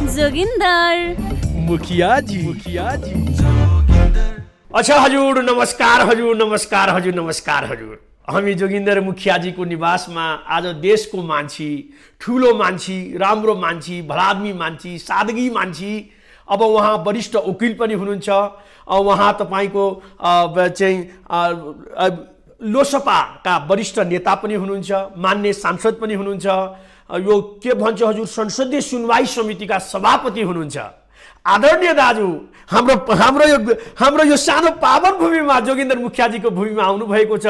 जोगिंदर मुखिया जी अच्छा हजुर नमस्कार हजुर नमस्कार हजुर नमस्कार हजुर हामी जोगिंदर मुखिया जी को निवास में आज देश को मान्छी ठूलो मान्छी राम्रो मान्छी भलादमी मान्छी सादगी मान्छी अब वहाँ वरिष्ठ वकिल पनि हुनुहुन्छ वहाँ तपाईको चाहिँ लोसपा का वरिष्ठ नेता पनि हुनुहुन्छ मान्य सांसद पनि हुनुहुन्छ यो के भन्छ हजुर संसदीय सुनवाई समितिका सभापति हुनुहुन्छ आदरणीय दाजु हाम्रो यो सानो पावन भूमिमा जोगिंदर मुखियाजीको भूमिमा आउनु भएको छ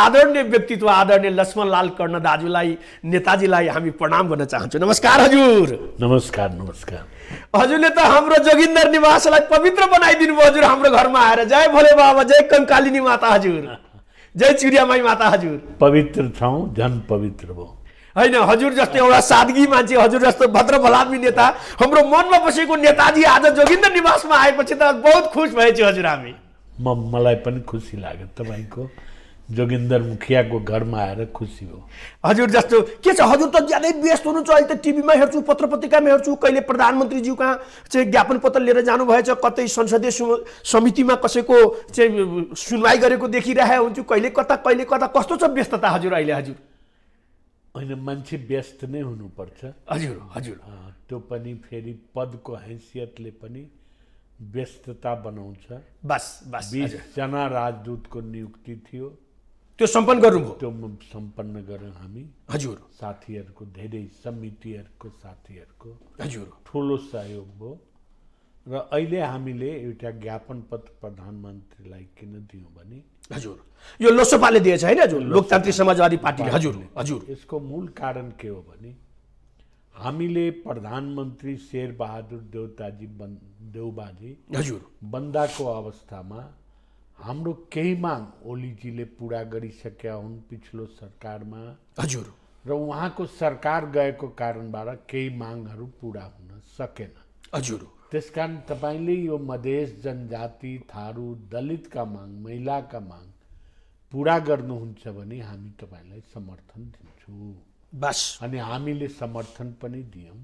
आदरणीय व्यक्तित्व आदरणीय लक्ष्मणलाल कर्ण दाजुलाई नेताजीलाई हामी प्रणाम गर्न चाहन्छौँ नमस्कार हजुर नमस्कार नमस्कार हजुरले त हाम्रो जोगिंदर निवासलाई पवित्र बनाइदिनु भयो हजुर हाम्रो घरमा आएर जय भोले बाबा जय कंकालिनी माता हजुर जय चिडियामाई माता हजुर पवित्र ठाउँ झन् पवित्र भयो हैन हजुर जस्तो एउटा सादगी मान्छे हजुर जस्तो भद्र भलादमी नेता हाम्रो मनमा बसेको नेताजी आज जोगिंदर निवासमा आएपछि त बहुत खुश भएछु हजुर हामी मलाई पनि खुसी लाग्यो तपाईको जोगिंदर मुखियाको घरमा आएर खुसी हो हजुर जस्तो के छ हजुर त ज्यादै व्यस्त हुनुहुन्छ अहिले त टिभीमा हेर्छु पत्र पत्रिकामा हेर्छु कहिले प्रधानमन्त्रीज्यू कहाँ चाहिँ ज्ञापन पत्र लिएर जानु भएछ कतै संसदीय समितिमा कसैको चाहिँ सुनवाई गरेको देखिरहेको हुन्छु कहिले कता कस्तो छ व्यस्तता हजुर अहिले हजुर हैन मान्छे व्यस्त नै हुनुपर्छ हजुर हजुर त्यो पनि फेरि पदको हैसियतले पनि व्यस्तता बनाउँछ बस 20 जना राजदूतको नियुक्ति थियो त्यो सम्पन्न गर्नुभयो त्यो सम्पन्न गर्यौं हामी हजुर साथीहरुको धेरै समितिहरुको साथीहरुको हजुर ठूलो सहयोग भयो र अहिले हामीले एउटा ज्ञापन पत्र प्रधानमन्त्रीलाई किन दियौं भने हजुर यो लोसपाले दिएछ हैन हजुर लोकतान्त्रिक समाजवादी पार्टीले हजुर हजुर यसको मूल कारण के हो भने हामीले प्रधानमन्त्री शेरबहादुर देउबाजी हजुर बन्दाको अवस्थामा हाम्रो केही माग ओलीजीले पूरा गरिसकेका हुन् पिछलो सरकारमा हजुर र उहाँको सरकार गएको कारणबाट केही मागहरू पूरा हुन सकेन हजुर त्यसकारण तपाईले यो मधेस जनजाति थारू दलितका माग महिलाका माग पूरा गर्नुहुन्छ भने हामी तपाईलाई समर्थन दिन्छौं बस अनि हामीले समर्थन पनि दियौं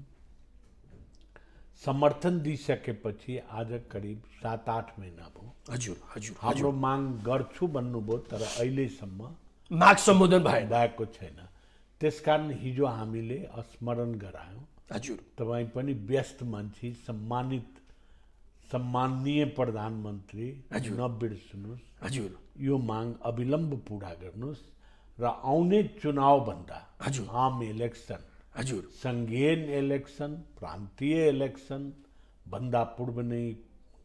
समर्थन दिइसकेपछि आज करिब 7-8 महिना भयो हजुर हजुर हाम्रो माग गर्छु भन्नुभयो तर अहिलेसम्म माग सम्बोधन भएको छैन त्यसकारण हिजो हामीले स्मरण गरायौं हजुर तपाई पनि व्यस्त मान्छे सम्माननीय प्रधानमन्त्री नबिर्सनुस् हजुर यो माग अविलम्ब पूरा गर्नुस् र आउने चुनाव भन्दा हजुर आम इलेक्सन हजुर संघीय इलेक्सन प्रान्तीय इलेक्सन भन्दा पूर्व नै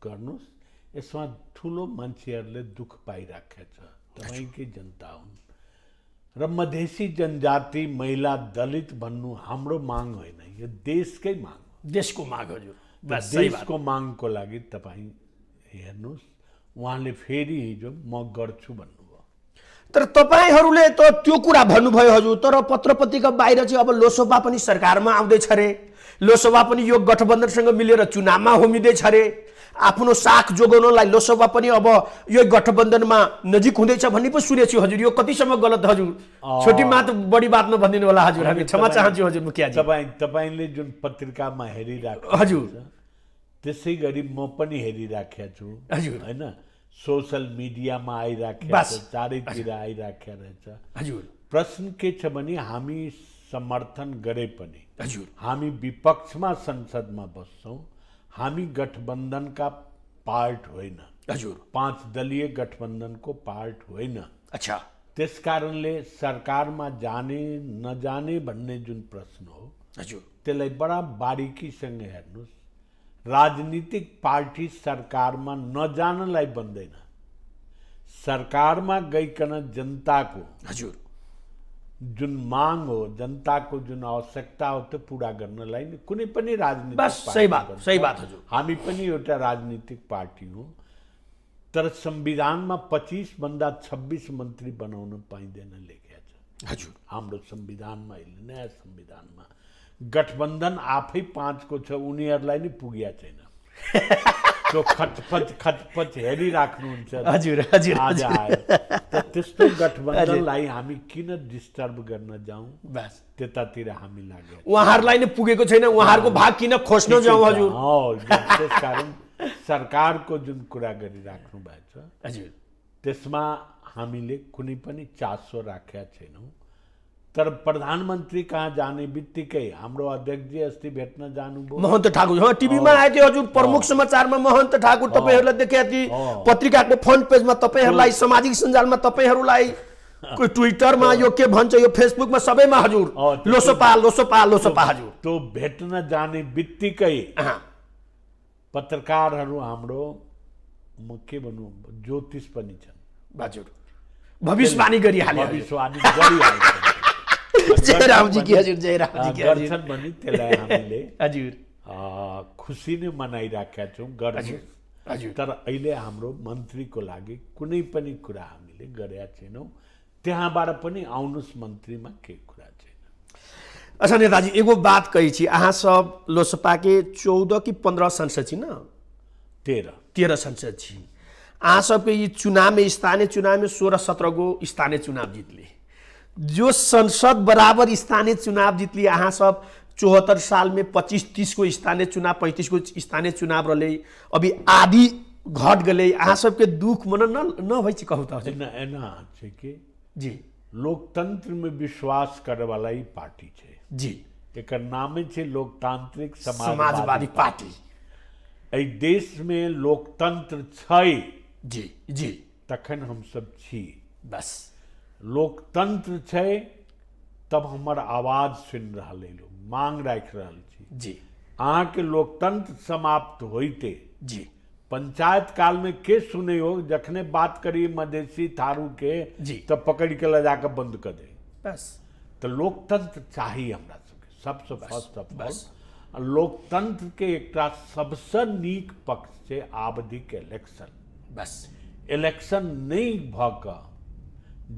गर्नुस् यसमा ठूलो मान्छेहरुले दुख पाइराखेको छ तपाईकै जनता हुन् र मधेसी जनजाति महिला दलित भन्नु हाम्रो माग होइन यो देशकै माग हो देशको माग हजुर देशको मागको लागि तपाई हेर्नुस् उहाँले फेरि हिजो म गर्छु भन्नुभयो तर तपाईहरुले त त्यो कुरा भन्नुभयो हजुर तर पत्रपत्रिका बाहिर चाहिँ अब लोसपा पनि सरकारमा आउँदैछ रे लोसपा पनि यो गठबन्धनसँग मिलेर चुनावमा होमिँदैछ रे आफ्नो साख जोगाउनलाई लोसपा पनि अब यो गठबन्धनमा नजिक हुँदैछ भन्ने पो सुनेछु हजुर यो कतिसम्म गलत हजुर छोटी मात बढी बात नभनिदिनु होला हजुर हामी क्षमा चाहन्छु हजुर मुखियाजी तपाईले जुन पत्रिकामा हेरिराख्नु हजुर त्यसै गरी म पनि हेरिराखेको छु हजुर हैन सोशल मिडियामा आइराखेको छ चारैतिर आइराखेको रहेछ हजुर प्रश्न के छ भने हामी समर्थन गरे पनि हजुर हामी विपक्षमा संसदमा बस्छौं हामी गठबन्धनका पार्ट होइन हजुर 5 दलीय गठबन्धनको पार्ट होइन अच्छा त्यसकारणले सरकारमा जाने नजाने भन्ने जुन प्रश्न हो हजुर त्यसलाई बडा बारीकीसँग हेर्नुस् राजनीतिक पार्टी सरकारमा नजानलाई बन्दैन सरकारमा गइकन जनताको हजुर जुन माग हो जनताको जुन आवश्यकता हो त्यो पूरा गर्नलाई कुनै पनि राजनीतिक बस सही बात हजुर हामी पनि एउटा राजनीतिक पार्टी हो तर संविधानमा 25 भन्दा 26 मन्त्री बनाउन पाइँदैन लेखेको छ हजुर हाम्रो संविधानमा अहिले नयाँ संविधानमा गठबन्धन आफै 5 को छ उनीहरुलाई नि पुग्या छैन त्यो खचपच हेरिराख्नुहुन्छ हजुर हजुर आज आयो त त्यस्तो गठबन्धनलाई हामी किन डिस्टर्ब गर्न जाउँ बस त्यतातिर हामी लाग्यो उहाँहरूलाई नै पुगेको छैन उहाँहरूको भाग किन खोज्न जाउँ हजुर त्यसकारण सरकारको जुन कुरा गरिराख्नु भएको छ हजुर त्यसमा हामीले कुनै पनि चासो राखेका छैनौँ तर प्रधानमन्त्री कहाँ जाने बित्तिकै हाम्रो अध्यक्षजी अस्ति भेट्न जानुभयो महन्त ठाकुर टिभीमा आएको थियो हजुर प्रमुख समाचारमा महन्त ठाकुर तपाईँहरूलाई देखेका थिए पत्रिकाको फ्रन्ट पेजमा तपाईँहरूलाई सामाजिक सञ्जालमा तपाईँहरूलाई ट्विटरमा यो के भन्छ यो फेसबुकमा सबैमा हजुर लोसपा लोसपा लोसपा हजुर त्यो भेट्न जाने बित्तिकै पत्रकारहरू हाम्रो म के भनौँ ज्योतिष पनि छन् हजुर भविष्यवाणी गरिहाल्यो भविष्यवाणी गरिहाल्छ जय रामजी की हजुर जय रामजी की गर्छन् भने त्यसलाई हामीले हजुर खुसी नै मनाइराखेका छौँ गर्छु हजुर तर अहिले हाम्रो मन्त्रीको लागि कुनै पनि कुरा हामीले गरेका छैनौँ त्यहाँबाट पनि आउनुहोस् मन्त्रीमा के कुरा छैन अच्छा नेताजी एगो बात कहै छी अहाँ सब लोसपा के 14 की 15 सांसद छी ना 13 सांसद छी अहाँ सबके ये चुनाव में स्थानीय चुनाव में 16-17 गो स्थानीय चुनाव जीतली जो संसद बराबर स्थानीय चुनाव जीतली अहाँ सब 74 साल में 25-30 को स्थानीय चुनाव 35 को स्थानीय चुनाव रहे अभी आदि घट गए अहाँ सबके दुख मन न होइ छी कहू त एना छै कि जी लोकतंत्र में विश्वास करे वाला ही पार्टी छै जी एकर नामे छै लोकतांत्रिक समाजवादी पार्टी एहि देश में लोकतंत्र छै जी जी तखन हम सब छी बस लोकतंत्र छै तब हमर आवाज सुनि रहल है लोग मांग राखि रहल छी जी अहाँ के लोकतंत्र समाप्त होइते जी पंचायत काल में के सुने हो जखने बात करी मधेसी थारू के जी तब पकड़ के ले जाकर बंद कर दे बस तो लोकतंत्र चाहिए हमरा सबसे फर्स्ट ऑफ ऑल लोकतंत्र के एक सबसे नीक पक्ष छै आवधिक इलेक्शन बस इलेक्शन नहीं भ क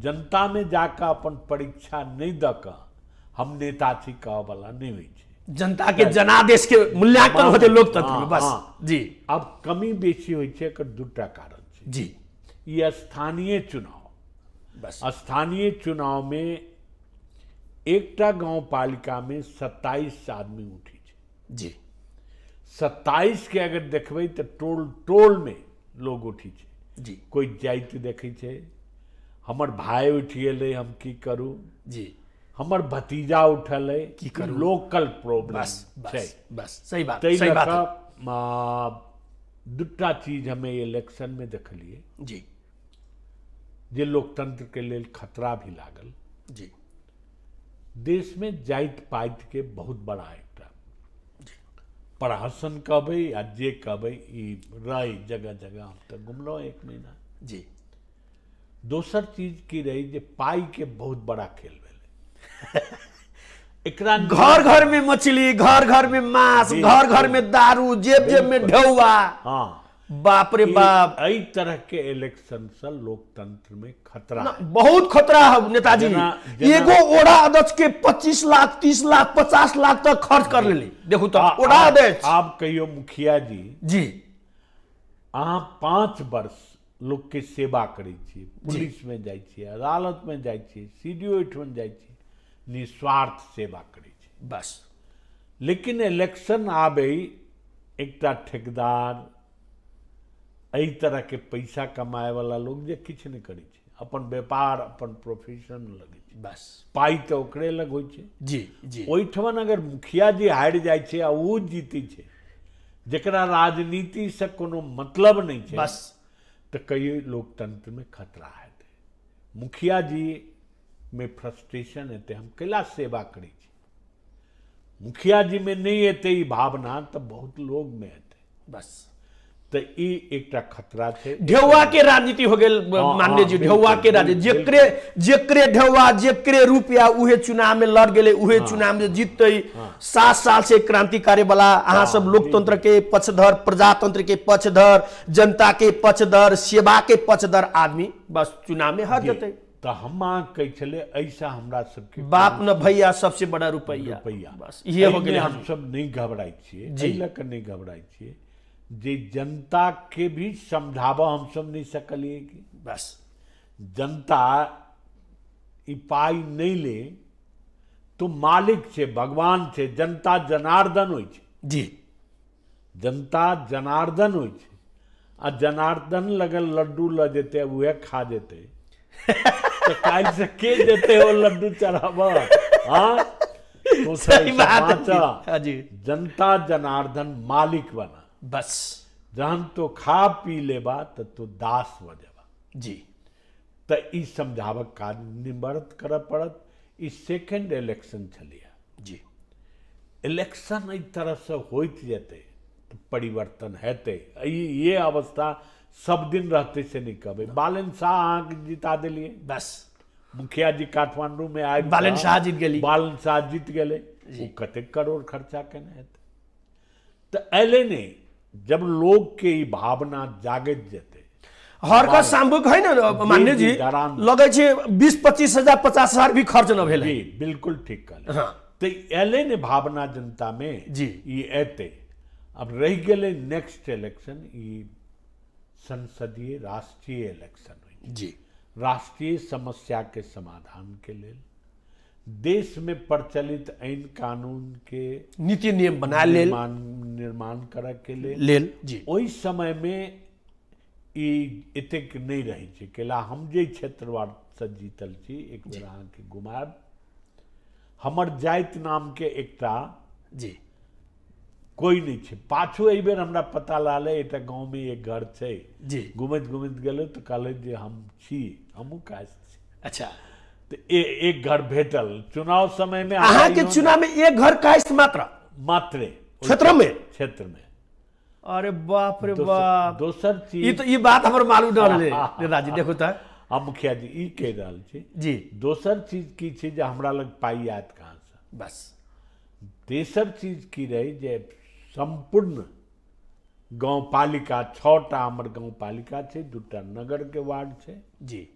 जनता में जाकर अपन परीक्षा नहीं द क हम नेता छी कह वाला नहीं होइ छै जनता के जनादेश के मूल्यांकन होते लोकतंत्र में बस जी अब कमी बेसी होइ छै एकर दूटा कारण छै जी ये स्थानीय चुनाव बस स्थानीय चुनाव में एकटा गांव पालिका में 27 आदमी उठी छै जी 27 के अगर देखबै तो टोल टोल में लोग उठी छै जी कोई जाति देखै छै हमर भाई उठि गेलै हम की करूं जी हमर भतीजा उठल है की करूं लोकल प्रॉब्लम बस छै बस सही बात तै सही बात दूटा चीज हमें इलेक्शन में देखलिए जी जे लोकतंत्र के लेल खतरा भी लागल जी देश में जाति पाति के बहुत बड़ा एकटा प्रहसन कहबै आ जे कहबै ई रही जगह जगह हम तो घुमलो 1 महीना जी दोसर चीज की रही जे पाई के बहुत बड़ा खेल भेलै एकरा घर घर में मछली घर घर में मांस घर घर में दारू जेब जेब में ढौआ हाँ बाप रे बाप एहि तरह के इलेक्शन से लोकतंत्र में खतरा है। बहुत खतरा है नेताजी एगो ओढ़ा अध्यक्ष के 25 लाख 30 लाख 50 लाख तक खर्च कर लेली देखू तो ओढ़ा अध्यक्ष आप कहियो मुखिया जी जी अहाँ 5 वर्ष लोग के सेवा करै छियै पुलिस में जाइ छियै अदालत में जाइ छियै सीडीओ में जाइ छियै निस्वार्थ सेवा करै छियै बस लेकिन इलेक्शन आबे एकटा ठेकेदार एहि तरह के पैसा कमाए वाला लोग जे किछु नहीं करै छै अपन व्यापार अपन प्रोफेशन लगै छै बस पाई तो ओकरे लग होइ छै जी जी ओहिठमन अगर मुखिया जी हारि जाइ छै आ ओ जीती छै जेकरा राजनीति से कोनो मतलब नहीं छै बस तो कई लोकतंत्र में खतरा है मुखिया जी में फ्रस्ट्रेशन हेतै हम कैला सेवा करै छी मुखिया जी में नहीं हेतै ई भावना तो बहुत लोग में हेतै बस तो ई एकटा खतरा छै ढेउआ के राजनीति हो गेल माननीय जी ढेउआ के राजनीति जेकरे जेकरे ढेउआ जेकरे रुपया उहे चुनाव में लड़ गेले उहे चुनाव में जीतते 7 साल से क्रांतिकारी वाला अहाँ सब लोकतंत्र के पक्षधर प्रजातंत्र के पक्षधर जनता के पक्षधर सेवा के पक्षधर आदमी बस चुनाव में हार जते तो हम कहे चले ऐसा हमरा सबके बाप न भैया सबसे बड़ा रुपया रुपया बस ये हो गेल हम सब नहीं घबराई छियै एहि लऽ कऽ नहीं घबराई छियै जे जनता के भी समझावा हम सब नहीं सकलिए कि बस जनता ई पाई नहीं ले तो मालिक छे, भगवान छे, जनता जनार्दन होइ छे, जी जनता जनार्दन होइ छे, आ जनार्दन लगन लड्डू ल देते उहे खा जेते तो काल से के देते वो लड्डू चढ़ावा। हाँ तो सही बात है। हाँ जी जनता जनार्दन मालिक बना, बस जहन तो खा पी लेबा तो दास हो जाबा जी। तो ई समझावक काज निवर्त कर पड़त। ई सेकेंड इलेक्शन छलिया जी। इलेक्शन एहि तरह से होइत जेते तो परिवर्तन हेते। ये अवस्था सब दिन रहते से नहीं कहबे। बालन शाह अहाँ के जिता दिलिए, बस मुखिया जी काठमांडू में आए, बालन शाह जीत गेली, बालन शाह जीत गए, वो कतेक करोड़ खर्चा केने हेते। तो ऐले ने जब लोग के ई भावना जागत जेते, हर का सामूहिक है ना मान्य जी, लगे छे 20-25 हजार 50 हजार भी खर्च न भेले। जी बिल्कुल ठीक कहले। हाँ तो ऐले ने भावना जनता में जी ये एते। अब रह गए नेक्स्ट इलेक्शन, ई संसदीय राष्ट्रीय इलेक्शन हुई जी। राष्ट्रीय समस्या के समाधान के लिए देश में प्रचलित आईन कानून के नीति नियम बना लेल निर्माण करे के लेल जी। ओहि समय में ई एतेक नहीं रही छे। केला हम जे क्षेत्रवाद से जीतल छी, एक बेर अहाँ के घुमाब, हमर जाति नाम के एकटा जी कोई नहीं छे। पाछू एहि बेर हमरा पता लाले एटा गांव में एक घर छे जी। घुमत घुमत गेलो तो कहले जे हम छी, हमहू कास्ट छी। अच्छा तो एक घर भेटल चुनाव समय में। अहाँ के चुनाव में एक घर कास्ट मात्रे क्षेत्र में। अरे बाप रे बाप। दोसर चीज ये बात हमर मालूम न रहे नेताजी। देखो त हम मुखिया जी ई कह रहल छी जी। दोसर चीज की छे जे हमरा लग पाई आयत कहाँ से, बस। तेसर चीज की रही जे संपूर्ण गांव पालिका 6टा हमर गांव पालिका छे, 2टा नगर के वार्ड छे जी।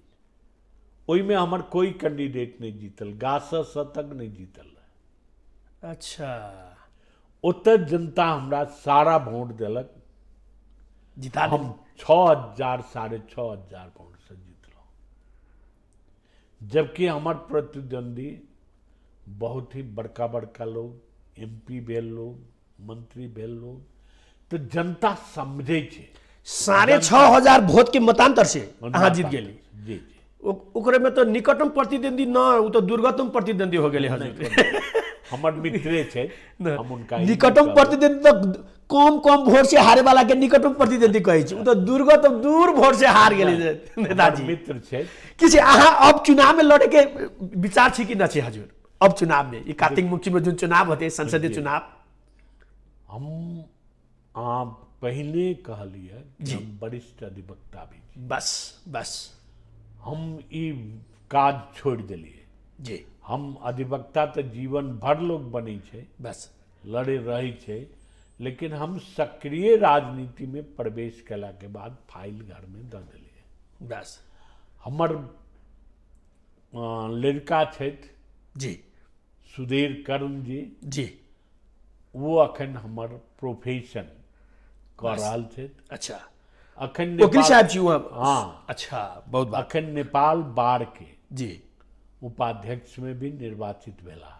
ओई में हमर कोई कैंडिडेट नहीं जीतल, गासा तक नहीं जीतल। अच्छा ओत जनता हमरा सारा वोट दिलक, जिता हम 6,000 6,500 वोट से जीतलो। जबकि हमार प्रतिद्वंदी बहुत ही बड़का बड़का लोग, MP भेल लोग, मंत्री भेल लोग, तो जनता समझे छे। 6,500 वोट के मतांतर से अहाँ जीत गेली। जी जी। ओकरे में तो निकटतम प्रतिद्वंदी न, वो तो दुर्गतम प्रतिद्वंदी हो गेले हजुर। हमर मित्रे छे, हम उनका निकटतम प्रतिद्वंदी तो कम वोट से हारे वाला के निकटतम प्रतिद्वंदी कहै छै। वो तो दुर्गतम दूर वोट से हार गेले नेताजी। मित्र छे कि छै अहाँ अब चुनाव में लड़े के विचार छी कि न छै हजुर? अब चुनाव में, ये कार्तिक मुखी में जो चुनाव होते संसदीय चुनाव, हम आप पहले कहलिए कि हम वरिष्ठ अधिवक्ता भी छी। बस हम ई काज छोड़ दिलिए जी। हम अधिवक्ता तो जीवन भर लोग बने छे, बस लड़े रही छे, लेकिन हम सक्रिय राजनीति में प्रवेश कला के बाद फाइल घर में द दिलिए। बस हमर लड़का छे जी सुधीर कर्ण जी, वो अखन हमर प्रोफेशन कर रहल छे। अच्छा अखन वकील साहब जी वहाँ? हाँ अच्छा बहुत बात। अखन नेपाल बार के जी उपाध्यक्ष में भी निर्वाचित भेला।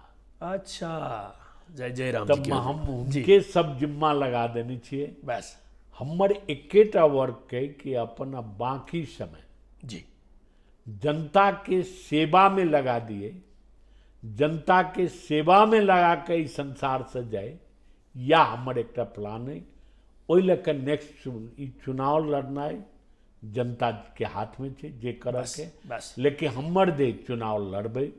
अच्छा जय राम तब जी हम उनके सब जिम्मा लगा देने छिए। बस हमर एकेटा वर्क है कि अपन अब बाकी समय जी जनता के सेवा में लगा दिए, जनता के सेवा में लगा के इस संसार से जाए, या हमर एकटा प्लान है। ओहि लेकर नेक्स्ट चुनाव लड़ना जनता के हाथ में छे, जे कर के बस। लेकिन हमर दे चुनाव लड़बे,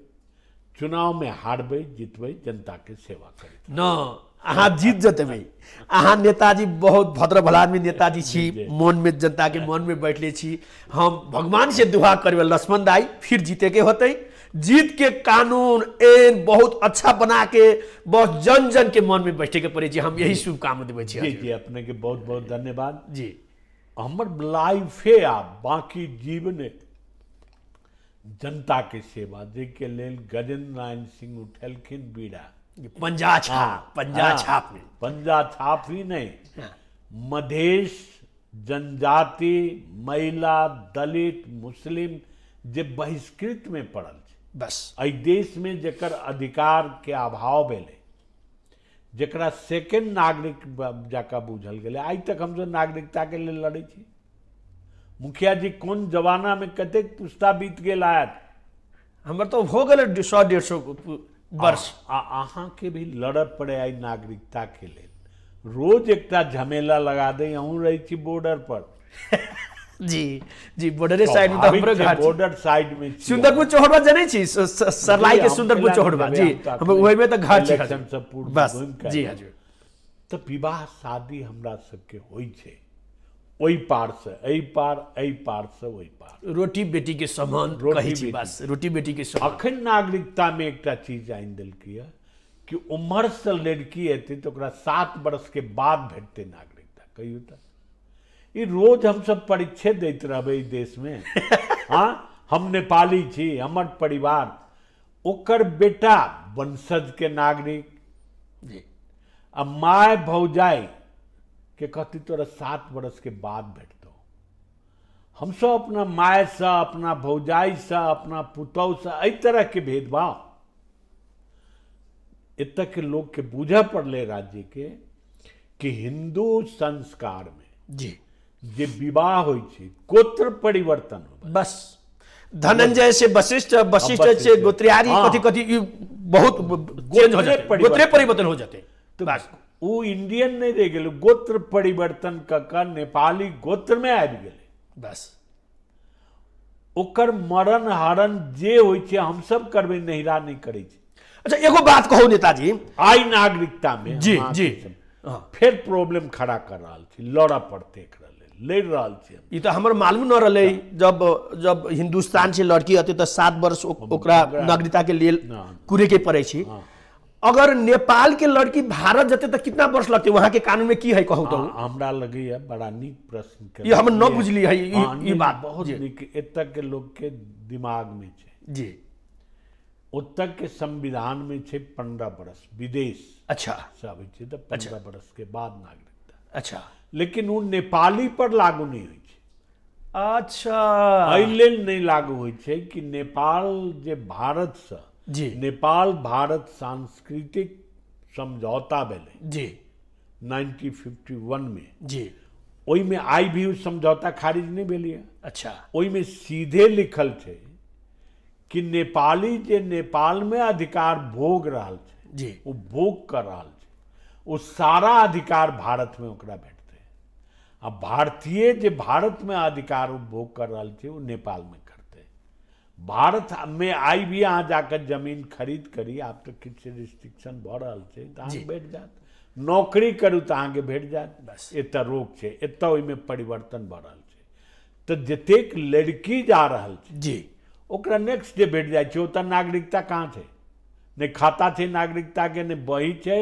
चुनाव में हारबे जीतबे, जनता के सेवा करे न अहाँ जीत जतेबै। अहाँ नेताजी बहुत भद्र भला आदमी नेताजी छी, मन में जनता के मन में बैठले छी। हम भगवान से दुआ करबे लक्ष्मण दाई फिर जीते के होते, जीत के कानून एन बहुत अच्छा बना के बहुत जन जन के मन में बैठे के पड़े जी। हम यही शुभकामना देवे छी। जी जी, अपने के बहुत बहुत धन्यवाद जी। हमर लाइफे आ बाकी जीवन जनता के सेवा जे के लेल गजेंद्र नारायण सिंह उठेलखिन बीड़ा। पंजा छाप में पंजा छाप ही नहीं, मधेश, जनजाति, महिला, दलित, मुस्लिम जे बहिष्कृत में पड़ल छै, बस एहि देश में जेकर अधिकार के अभाव भेलै, जकरा सेकेंड नागरिक जकाँ बुझल गेलै। आइ तक हमसब नागरिकता के लेल लड़ै छी। मुखिया जी कोन जमाना में कतेक पुस्ता बीत गेल आयत, हमर तो हो गए 100-150 वर्ष। अहाँ के भी लड़ऽ पड़े आई नागरिकता के लेल। रोज एकटा झमेला लगा दे। अहूँ रही छी बॉर्डर पर। जी जी, बॉर्डर साइड में तो हमरो घर छै। बॉर्डर साइड में सुंदरपुर चौहरबा जानै छी, सरलाई के सुंदरपुर चौहरबा। जी, हम ओहि में तो घर छै। इलेक्शन सब पूर्व बस जी हजुर। तो विवाह शादी हमरा सबके होइ छै, ओहि पार से एहि पार, एहि पार से ओहि पार। रोटी बेटी के समान कहै छी, बस रोटी बेटी के समान। अखन नागरिकता में एकटा चीज आनि देलकै कि उम्र से लड़की एतै तो ओकरा 7 वर्ष के बाद भेटतै नागरिकता। कहियो तो ई रोज हम सब परीक्षे दैत रहबै ई देश में। हाँ, हम नेपाली छी, हमर परिवार, ओकर बेटा वंशज के नागरिक जी, आ माय भौजाई के कहती तोरा 7 वर्ष के बाद भेटतौ। हम सब अपना माय से, अपना भौजाई से, अपना पुतौह से एहि तरह के भेदभाव एतऽ के लोग के बूझऽ पड़ले राज्य के कि हिंदू संस्कार में जी जे विवाह होइ छै गोत्र परिवर्तन हो। बस धनंजय से वशिष्ठ, वशिष्ठ से गोत्रियारी, कथी कथी बहुत चेंज हो जाते, गोत्रे परिवर्तन हो जाते। तो बस वो इंडियन नहीं रह गेल, गोत्र परिवर्तन का नेपाली गोत्र में आबि गेलै। बस ओकर मरण हरण जे होइ छै हम सब करबै, नहिरा नहीं करै छै। अच्छा, एगो बात कहू नेताजी, आई नागरिकता में जी जी फिर प्रॉब्लम खड़ा कर रहा छी, लड़ऽ पड़ते एकरा लेल, लड़ रहल छी। ई तो हमर मालूम न रहलै। जब हिंदुस्तान से लड़की आते तो 7 वर्ष ओकरा नागरिकता के लिए कुरे के पड़े छी। अगर नेपाल के लड़की भारत जते तो कितना वर्ष लगते? वहां के कानून में की है कहू तो? हमरा लगे है बड़ा नीक प्रश्न ये हम न बुझली है ई बात। बहुत नीक एतऽ के लोग के दिमाग में छै जी। उत्तर के संविधान में छै 15 वर्ष, विदेश अच्छा सब होइ छै तो 15 वर्ष के बाद नागरिकता। अच्छा, लेकिन वो नेपाली पर लागू नहीं होइ छै। अच्छा, एहि लेल नहीं लागू होइ छै कि नेपाल जे भारत से जी, नेपाल भारत सांस्कृतिक समझौता भेलै जी 1951 में जी, ओहि में आई भी उस समझौता खारिज नहीं भेलै। अच्छा, ओहि में सीधे लिखल छै कि नेपाली जे नेपाल में अधिकार भोग रहल छै जी, वो भोग कर रहल छै, वो सारा अधिकार भारत में ओकरा भेटतै। आ भारतीय जे भारत में अधिकार भोग कर रहल छै वो नेपाल में करतै। भारत में आई भी अहाँ जाकर जमीन खरीद करी, आब तो किछु रिस्ट्रिक्शन भऽ रहल छै तऽ अहाँके भेट जायत। नौकरी करू तऽ अहाँके भेट जायत। बस एतऽ रोक छै, एतऽ ओहिमे परिवर्तन भऽ रहल छै। तऽ जतेक लड़की जा रहल छै जी, ओकरा नेक्स्ट डे भेट जाइ छै। ओतऽ नागरिकता कहाँ छै? नहीं खाता छै नागरिकता के, नहीं बही छै,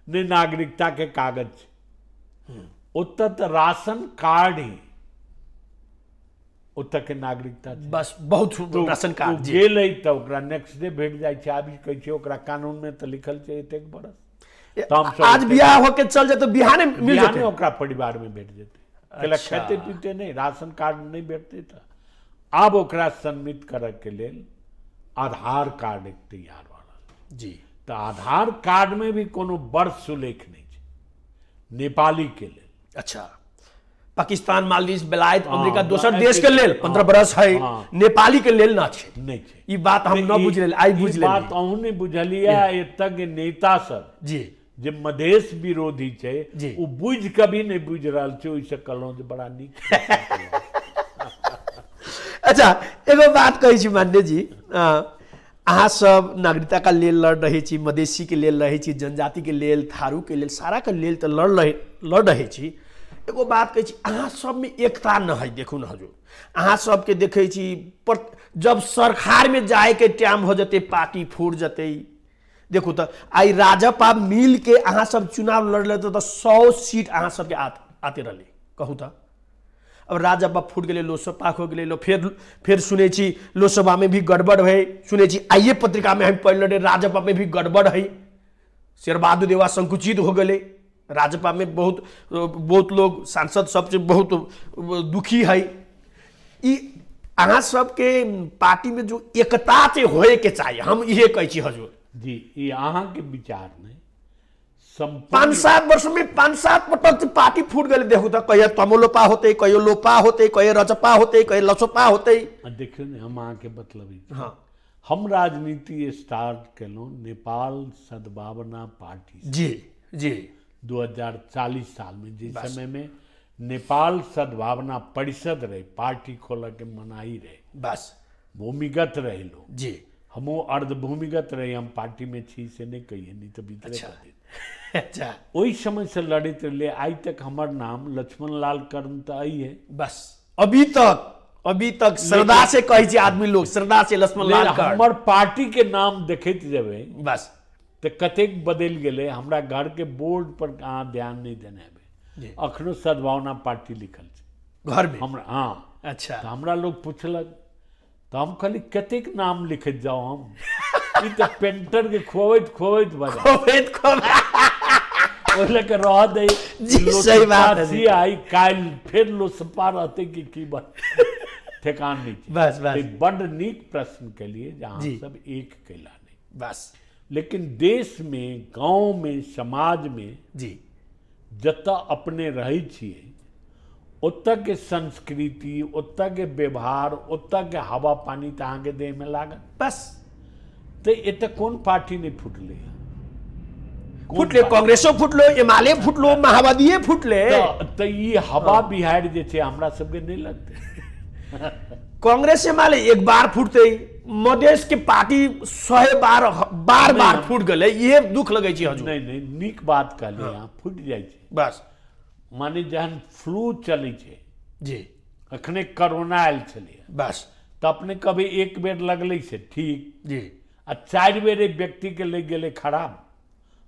नहीं नागरिकता के कागज छै। ओतऽ तऽ राशन कार्ड ही ओतऽ के नागरिकता छै। बस बहुत राशन कार्ड जी। गेल है तऽ ओकरा नेक्स्ट डे भेट जाइ छै। आबि कहै छै ओकरा कानून में तऽ लिखल छै एतेक बरस। आज बियाह होके चल जाए तो बिहार में मिल जाते, ओकरा परिवार में भेट जेतै। कैला अच्छा। खेते पीते नहीं, राशन कार्ड नहीं भेटतै तऽ आब ओकरा सम्मिलित करऽ के लेल आधार कार्ड एक तैयार भऽ रहल जी। तऽ आधार कार्ड में भी कोनो वर्ष सुलेख नहीं छै नेपाली के लेल। अच्छा, पाकिस्तान, मालदीव, बेलायत, हाँ, अमेरिका दोसर हाँ, देश के लेल 15 बरस है, हाँ। नेपाली के लेल ना छै। नहीं छै। ई बात हम न बुझले, आई बुझ ई ले बात अहूँ नहीं बुझलियै। एतऽ के नेता सब जी जे मधेश विरोधी छै जी। वो बुझ कभी नहीं बुझ रहल छै। ओहिसँ कहलहुँ जे बड़ा नीक। अच्छा, एगो बात कहै छी मान्य जी, अहाँ सब नागरिकता का लेल लड़ रहे छी, मधेसी के लेल रहे छी, जनजाति के लेल, थारू के लेल, सारा के लेल तो लड़ रहे छी। एगो बात कहै छी, अहाँ सब में एकता न है। देखू न हजूर, अहाँ सबके देखे छी पर जब सरकार में जाए के टाइम हो जते पार्टी फूट जते। देखू तो आई राजपा मिल के अहाँ सब चुनाव लड़ लेते तो 100 सीट अहाँ सबके आते रहे। कहू तो अब राजपा फूट गए, लोकसभा हो गए, फिर सुने छी लोकसभा में भी गड़बड़ है। सुने छी आइए पत्रिका में हम पढ़ रहे राजपा में भी गड़बड़ है, शेरबहादुर देवा संकुचित हो गए। राजपा में बहुत लोग सांसद सबसे बहुत दुखी है। अहाँ सबके पार्टी में जो एकता से होए के चाहिए, हम ये कहै छी हजुर जी। ये अहाँ के विचार नहीं, 5-7 वर्ष में 5-7 पटक पार्टी फूट गए। देखू तो कहियो तमोलोपा होते, कहियो लोपा होते, कहियो रजपा होते, कहियो लसोपा होते। देखियो ने हम अहाँ के मतलब हाँ, हम राजनीति स्टार्ट केलहुँ नेपाल सद्भावना पार्टी से। जी जी 2040 साल में, जिस समय में नेपाल सद्भावना परिषद रहे, पार्टी खोल के मनाही रहे, बस भूमिगत रहे लोग जी। हम अर्ध भूमिगत रहे, हम पार्टी में छी से नहीं कहिए, नहीं तो भीतरे अच्छा। कर देते। अच्छा, वही समय से लड़ित रहे। आज तक हमार नाम लक्ष्मण लाल कर्म तो आई है। बस अभी तक श्रद्धा से कही छी आदमी लोग, श्रद्धा से लक्ष्मण लाल कर। हमार पार्टी के नाम देखते जब बस तो कतेक बदल गए। हमरा घर के बोर्ड पर अहाँ ध्यान नहीं देने जी। अखनो सद्भावना पार्टी लिखल छै घर में। हमरा। हाँ, अच्छा, तो हमरा लोग पूछलक तो हम कहली कतेक नाम लिखत जाओ हम। ई तो पेंटर के खोवैत बजा ओले के रह दे। जी, सही बात है जी। आई काल फिर लो सपा रहते कि की बात ठेकान नहीं छै। बस बस तो बड़ नीक प्रश्न के लिए जहाँ जी। सब एक कैला नहीं। बस लेकिन देश में, गांव में, समाज में जी जतऽ अपने रहै छियै ओतऽ के संस्कृति, ओतऽ के व्यवहार, ओतऽ के हवा पानी तो अहाँ के देह में लागत। बस तो एतऽ कौन पार्टी नहीं फुटले? फुटले, कांग्रेसो फुटलो, एमाले फुटलो, माओवादी फुटले। तो ये हवा बिहार जे छै हमरा सबके नहीं लगते। कांग्रेस एमाले एक बार फुटते, मधेश के पार्टी 100 बार फूट गए। ये दुख लगे छै हजुर। नहीं नीक बात कहलिए। यहाँ फुट जाए छै। बस माने जहन फ्लू चलै छै, जी, अखने कोरोना आयल छलै, बस तो अपने कभी एक बेर लगलै से ठीक, जी, आ 4 बेर एक व्यक्ति के लग गेलै खराब।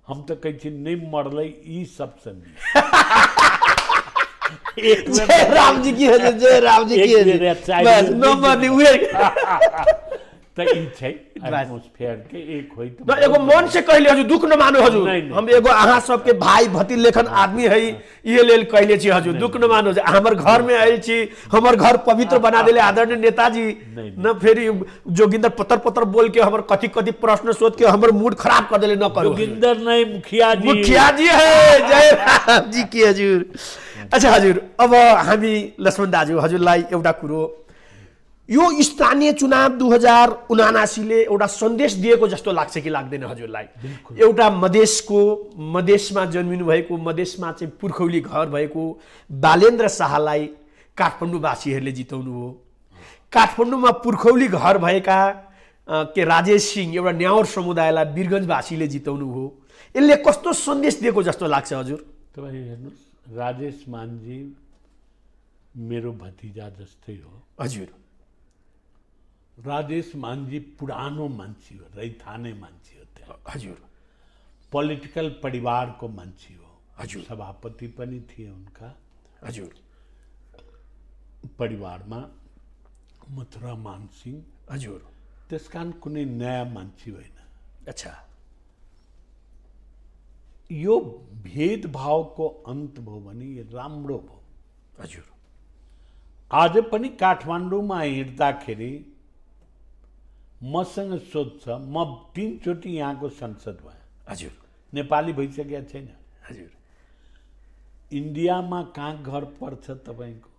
हम तो कहै छी नहीं मरलै, ई सबसे जय राम जी की है, जय राम जी की है। बस नंबर नहीं हुए। तो ई छै एटमॉस्फेयर के एक होई तो एगो मन से कहले हजुर, दुख न मानो हजुर। नहीं। हम एगो अहाँ सबके भाई भतीज लेखन आदमी है, ये लेल कहले छी हजुर, दुख न मानो। हमर घर में आयल छी, हमर घर पवित्र बना देले आदरणीय नेताजी। न फिर जोगिंदर पत्थर बोल के हमर कथी प्रश्न सोच के हमर मूड खराब कर देले। न करो, जोगिंदर नहीं, मुखिया जी है। जय राम जी की हजुर। अच्छा हजुर, अब हामी लक्ष्मण दाजु हजुरलाई एउटा कुरो, यो स्थानीय चुनाव 2079 ले एउटा सन्देश दिएको जस्तो लाग्छ कि लाग्दैन हजुरलाई? एउटा मधेसमा जन्मिनु भएको, मधेसमा चाहिँ पुर्खौली घर भएको बालेन्द्र शाहलाई काठमाडौँवासीहरूले जिताउनु हो। काठमाडौँमा पुर्खौली घर भएका के राजेश सिंह एउटा न्याउर समुदायलाई वीरगञ्जवासीले जिताउनु हो। यसले कस्तो सन्देश दिएको जस्तो लाग्छ हजुर? तपाईँ हेर्नुहोस्, राजेश मानजी मेरो भतिजा जस्तै हो हजुर। राजेश मानजी पुरानो मान्छे हो, रैथाने मान्छे हो, त्यहाँ हजुर। पॉलिटिकल परिवार को मान्छे हो हजुर। सभापति पनि थिए उनका हजुर। परिवार में मथुरा मान सिंह हजुर। त्यसकारण कुनै नयाँ मान्छे होइन। अच्छा, यो भेदभाव को अंत भयो भने यो राम्रो भयो। हजुर। आज पनि काठमाडौँमा हिँड्दाखेरि मसँग सोध्छ, म 3 चोटि यहाँको संसद भएँ। हजुर। नेपाली भइसकेको छैन। हजुर। इन्डियामा कहाँ घर पर्छ तपाईको?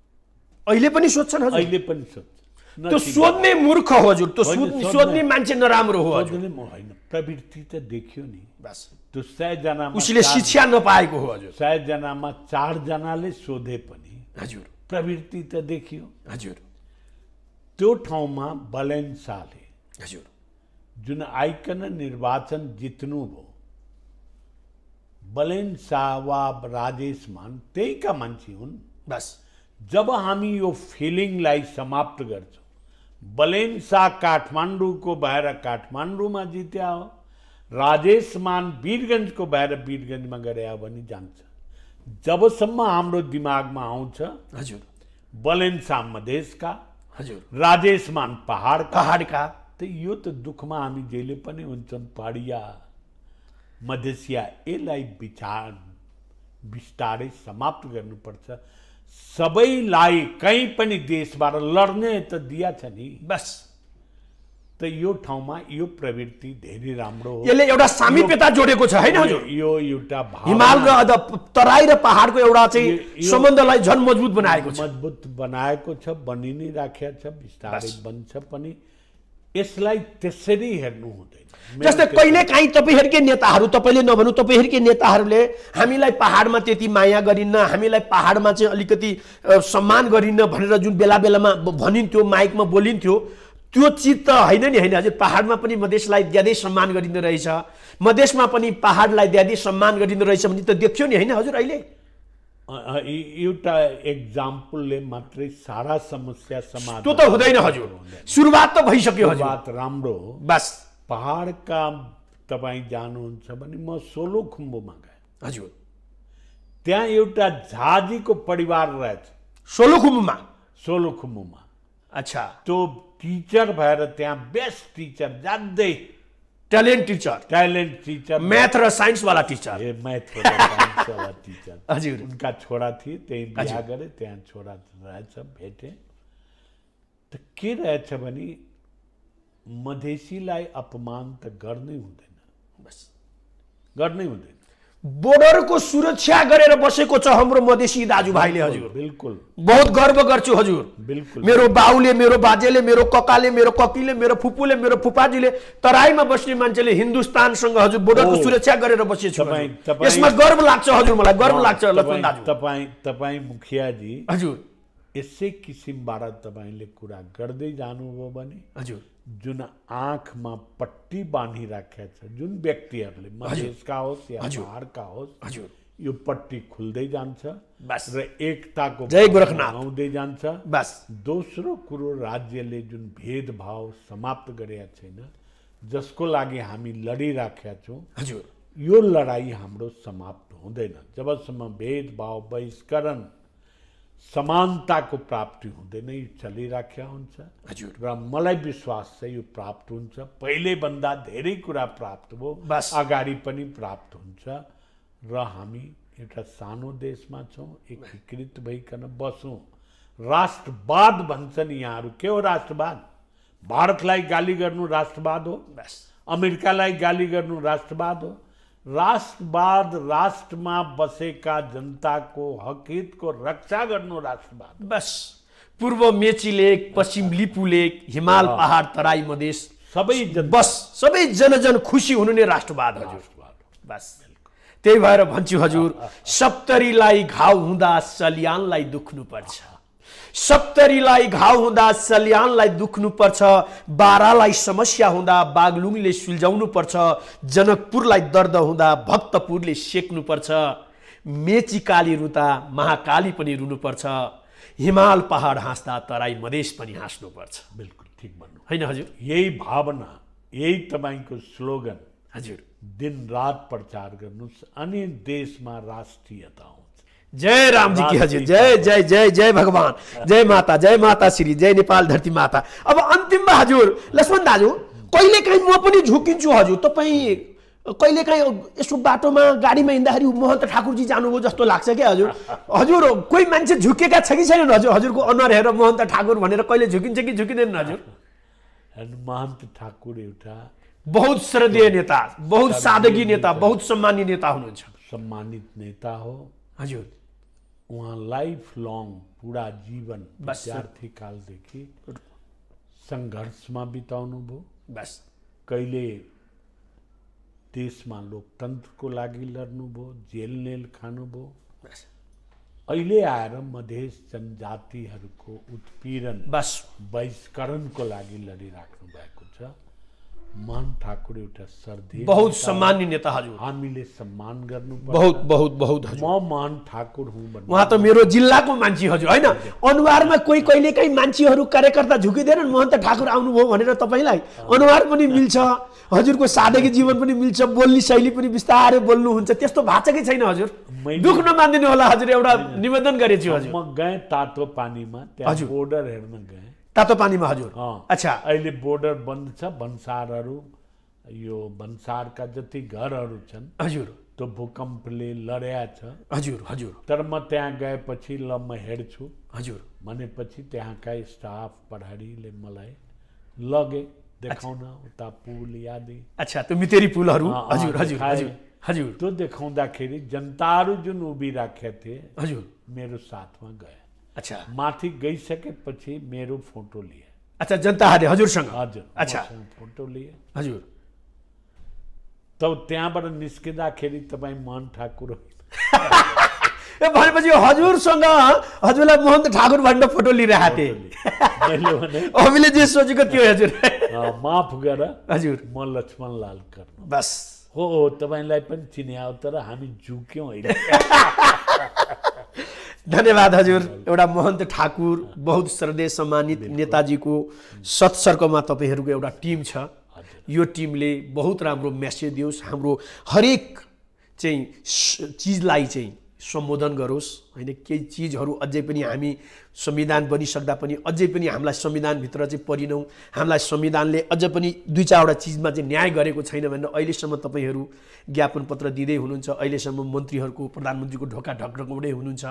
अहिले पनि सोध्छन् हजुर? अहिले पनि सोध्छ। त्यो सोध्ने मूर्ख हो हजुर, त्यो सोध्ने मान्छे नराम्रो हो हजुर। होइन, प्रवृत्ति त देखियो नि। बस त्यो 100 जनामा उसले शिक्षा नपाएको हो हजुर। 100 जनामा 4 जनाले सोधे पनि हजुर प्रवृत्ति त देखियो। हजुर। त्यो ठाउँमा बलेन शाहले हजुर जुन आइकन निर्वाचन जित्नु भयो, बलेन शाह वा राजेश मान त्यही का मान्छे हुन्। बस जब हामी यो फिलिङलाई समाप्त गर्छौँ, बलेन शाह काठमाडौँको भएर काठमाडौँमा जित्या हो, राजेश मान वीरगञ्जको भएर वीरगञ्जमा गरे हो भने जान्छ। जबसम्म हाम्रो दिमागमा आउँछ हजुर बलेन शाह मधेसका, हजुर राजेश मान पहाडका, तो यो त दुखमा हामी जहिले पनि हुन्छन्। पहाडिया मधेसिया यसलाई विचार बिस्तारै समाप्त गर्नुपर्छ। सबैलाई कहीँ पनि देशबाट लड्ने त दिया छ नि, बस त यो ठाउँमा यो प्रवृत्ति धेरै राम्रो हो। यसले एउटा सामिप्यता जोडेको छ हैन हजुर। यो एउटा हिमाल र तराई र पहाडको एउटा चाहिँ सम्बन्धलाई झन मजबुत बनाएको छ, मजबुत बनाएको छ, बनि नै राखेको छ, बिस्तारै बन्छ पनि। यसलाई त्यसरी हेर्नु हुँदैन। जस्तै कहिले काहीँ तपाईहरुकै नेताहरू, तपाईले नभनु तपाईहरुकै नेताहरूले हामीलाई पहाडमा त्यति माया गरिन्न, हामीलाई पहाडमा चाहिँ अलिकति सम्मान गरिन्न भनेर जुन बेला बेलामा भनिन्थ्यो, माइकमा बोलिन्थ्यो, त्यो चिज त होइन नि होइन हजुर। पहाडमा पनि मधेसलाई ज्यादै सम्मान गरिँदो रहेछ, मधेसमा पनि पहाडलाई ज्यादै सम्मान गरिँदो रहेछ भने त देखियो नि होइन हजुर। अहिले एउटा एक्जाम्पलले मात्रै सारा समस्या समाधान त्यो त हुँदैन हजुर। सुरुवात त भइसक्यो हजुर, बात राम्रो हो। बस पहाडका तपाईँ जानुहुन्छ भने म सोलुखुम्बुमा गएँ हजुर। त्यहाँ एउटा झाजीको परिवार रहेछ सोलुखुम्बुमा। अच्छा, त्यो टिचर भएर त्यहाँ बेस्ट टिचर, ज्यादै ट्यालेन्ट टिचर, मैथ र साइन्स वाला टिचर, मैथ र साइन्स वाला टिचर हजुर। उनका छोरा थिए, त्यही बिहा गरे, त्यहाँ छोरा रहेछ, भेटे। त के रहेछ भने मधेसीलाई अपमान त गर्नै हुँदैन, बस गर्नै हुँदैन। बोर्डरको सुरक्षा गरेर बसेको छ हाम्रो मधेसी दाजुभाइले हजुर। बिल्कुल, बहुत गर्व गर्छु हजुर। बिल्कुल, मेरो बाउले, मेरो बाजेले, मेरो ककाले, मेरो ककीले, मेरो फुपूले, मेरो फुपाजीले, तराईमा बस्ने मान्छेले हिन्दुस्तानसँग हजुर बोर्डरको सुरक्षा गरेर बसेछु। यसमा गर्व लाग्छ हजुर, मलाई गर्व लाग्छ लक्ष्मण दाजु। तपाईँ मुखियाजी हजुर यसै किसिमबाट तपाईँले कुरा गर्दै जानुभयो भने हजुर, जुन आँखमा पट्टी बाँधिराखेका छ जुन व्यक्तिहरूले, मधेसका होस् या पहाडका होस्, हजुर, यो पट्टी खुल्दै जान्छ बस र एकताको जय गोरखनाथ आउँदै जान्छ। बस दोस्रो कुरो, राज्यले जुन भेदभाव समाप्त गरेका छैन, जसको लागि हामी लडिराखेका छौँ, हजुर, यो लडाई हाम्रो समाप्त हुँदैन जबसम्म भेदभाव, बहिष्करण, समानताको प्राप्ति हुँदैन। यो चलिराखेका हुन्छ हजुर। र मलाई विश्वास छ यो प्राप्त हुन्छ। पहिले भन्दा धेरै कुरा प्राप्त भयो, बस अगाडि पनि प्राप्त हुन्छ। र हामी एउटा सानो देशमा छौँ, एकीकृत भइकन बसौँ। राष्ट्रवाद भन्छन् यहाँहरू, के हो राष्ट्रवाद? भारतलाई गाली गर्नु राष्ट्रवाद हो? बस अमेरिकालाई गाली गर्नु राष्ट्रवाद हो? राष्ट्रवाद राष्ट्रमा बसेका जनताको हकहितको रक्षा गर्नु राष्ट्रवाद। बस पूर्व मेची लेक, पश्चिम लिपु लेक, हिमाल पहाड, तराई मधेस, सबै जनजन खुसी हुनु नै राष्ट्रवाद हजुर। बस त्यही भएर भन्छु हजुर, सप्तरीलाई घाउ हुँदा सल्यानलाई दुख्नु पर्छ, सप्तरीलाई घाउ हुँदा सल्यानलाई दुख्नु पर्छ, बारालाई समस्या हुँदा बागलुङले सुल्झाउनु पर्छ, जनकपुरलाई दर्द हुँदा भक्तपुरले सेक्नु पर्छ, मेची काली रुँदा महाकाली पनि रुनु पर्छ, हिमाल पहाड हाँस्दा तराई मधेस पनि हाँस्नु पर्छ। बिल्कुल ठीक भन्नु हैन हजुर? यही भावना, यही तपाईँको स्लोगन हजुर दिन रात प्रचार गर्नुस्, अनि देशमा राष्ट्रियता आउँछ। जय राम जी की हजुर, जय जय जय जय भगवान, जय माता श्री, जय नेपाल धरती माता। अब अन्तिममा हजुर लक्ष्मण दाजु, कहिले काहीँ म पनि झुकिन्छु हजुर। तपाईँ कहिले काहीँ यसो बाटोमा गाडीमा हिँड्दाखेरि महन्त ठाकुरजी जानुभयो जस्तो लाग्छ क्या हजुर। हजुर कोही मान्छे झुकेका छ कि छैनन् हजुर? हजुरको अनुहार हेरेर महन्त ठाकुर भनेर कहिले झुकिन्छ कि झुकिँदैन हजुर? महन्त ठाकुर एउटा बहुत श्रद्धेय नेता, बहुत सादगी नेता, बहुत सम्मानित नेता हुनुहुन्छ। सम्मानित नेता हो हजुर। उहाँ लाइफ लङ पुरा जीवन विद्यार्थी कालदेखि सङ्घर्षमा बिताउनु भयो। बस कहिले देशमा लोकतन्त्रको लागि लड्नुभयो, जेल नेल खानुभयो। अहिले आएर मधेस जनजातिहरूको उत्पीडन, बस बहिष्करणको लागि लडिराख्नु भएको छ। महन्त ठाकुर एउटा श्रद्धेय, बहुत सम्मानित नेता हजुर, हामीले सम्मान गर्नुपर्छ। बहुत बहुत बहुत हजुर। म महन्त ठाकुर हुँ भन्नु, उहाँ त मेरो जिल्लाको मान्छे हजुर होइन। अनुहारमा कोही कहिले काहीँ मान्छेहरू कार्यकर्ता झुकिँदैनन्, महन्त ठाकुर आउनुभयो भनेर तपाईँलाई अनुहार पनि मिल्छ, हजुरको सादगी जीवन पनि मिल्छ, बोल्ने शैली पनि बिस्तारै बोल्नुहुन्छ, त्यस्तो भएको छ कि छैन हजुर? दुख नमान्दिनु होला हजुर, एउटा निवेदन गरेछु हजुर। म गएँ तातो पानीमा, त्यहाँ बोर्डर हेर्न गएँ। तातो पानीमा हजुर? अच्छा। अहिले बोर्डर बन्द छ, भन्सारहरू, यो भन्सारका जति घरहरू छन् हजुर, त त्यो भूकम्पले लड्या छ। हजुर हजुर तर म त्यहाँ गएपछि ल म हेर्छु हजुर भनेपछि त्यहाँका स्टाफ प्रहरीले मलाई लगे देखाउन उता पुल यादी। अच्छा त्यो मितेरी पुलहरू हजुर हजुर देखाए। हजुर हजुर त्यो देखाउँदाखेरि जनताहरू जुन उभिराखेका थिए हजुर मेरो साथमा गए। अच्छा माथि गइसकेपछि मेरो फोटो लिए। अच्छा जनताहरूले हजुरसँग हजुर अच्छा मसँग फोटो लिए। हजुर तब त्यहाँबाट निस्किँदाखेरि तपाईँ मोहन ठाकुर ए भनेपछि हजुरसँग हजुरलाई महन्त ठाकुर भनेर फोटो लिइरहेको थिएँ मैले भने हामीले जे सोचेको थियो हजुर माफ गर हजुर म लक्ष्मणलाल कर्नु बस हो तपाईँलाई पनि चिन्याउ तर हामी झुक्यौँ अहिले। धन्यवाद हजुर। एउटा महन्त ठाकुर बहुत श्रद्धेय सम्मानित नेताजीको सत्सर्कमा तपाईँहरूको एउटा टिम छ। यो टिमले बहुत राम्रो मेसेज दियोस्, हाम्रो हरेक चाहिँ चिजलाई चाहिँ सम्बोधन गरोस् होइन। केही चिजहरू अझै पनि हामी संविधान बनिसक्दा पनि अझै पनि हामीलाई संविधानभित्र चाहिँ परिनौँ, हामीलाई संविधानले अझ पनि 2-4वटा चिजमा चाहिँ न्याय गरेको छैन भनेर अहिलेसम्म तपाईँहरू ज्ञापन पत्र दिँदै हुनुहुन्छ। अहिलेसम्म मन्त्रीहरूको प्रधानमन्त्रीको ढोका ढकढकाउँदै हुनुहुन्छ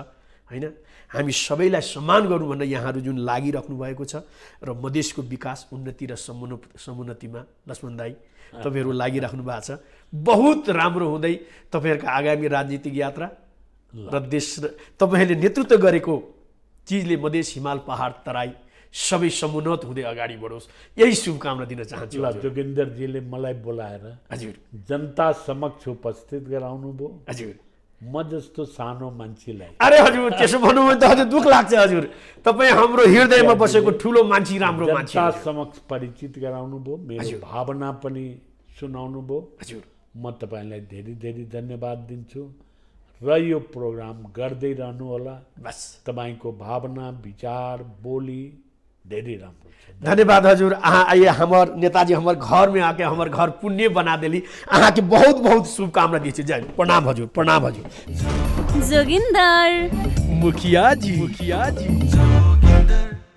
होइन। हामी सबैलाई सम्मान गरौँ भनेर यहाँहरू जुन लागिराख्नु भएको छ र मधेसको विकास उन्नति र समुन्नतिमा लक्ष्मण दाई तपाईँहरू लागिराख्नु भएको छ। बहुत राम्रो हुँदै तपाईँहरूका आगामी राजनीतिक यात्रा र देश तपाईँहरूले नेतृत्व गरेको चिजले मधेस हिमाल पहाड तराई सबै समुन्नत हुँदै अगाडि बढोस् यही शुभकामना दिन चाहन्छु। जोगेन्द्रजीले मलाई बोलाएर हजुर जनता समक्ष उपस्थित गराउनु भयो। हजुर म जस्तो सानो मान्छेलाई अरे हजुर त्यसो भन्नु भने त हजुर दुःख लाग्छ हजुर। तपाईँ हाम्रो हृदयमा बसेको ठुलो मान्छे राम्रो मान्छे जनता समक्ष परिचित गराउनु भयो, मेरो भावना पनि सुनाउनु भयो। हजुर म तपाईँलाई धेरै धेरै धन्यवाद दिन्छु र यो प्रोग्राम गर्दै रहनु होला। बस तपाईँको भावना विचार बोली धेरै राम्रो छ। धन्यवाद हजुर। अहाँ आइए हमार नेताजी हमार घर में आके हमार घर पुण्य बना देली। अहाँ के बहुत बहुत शुभकामना दी छी। जय प्रणाम हजुर, प्रणाम हजुर। जोगिंदर मुखिया जी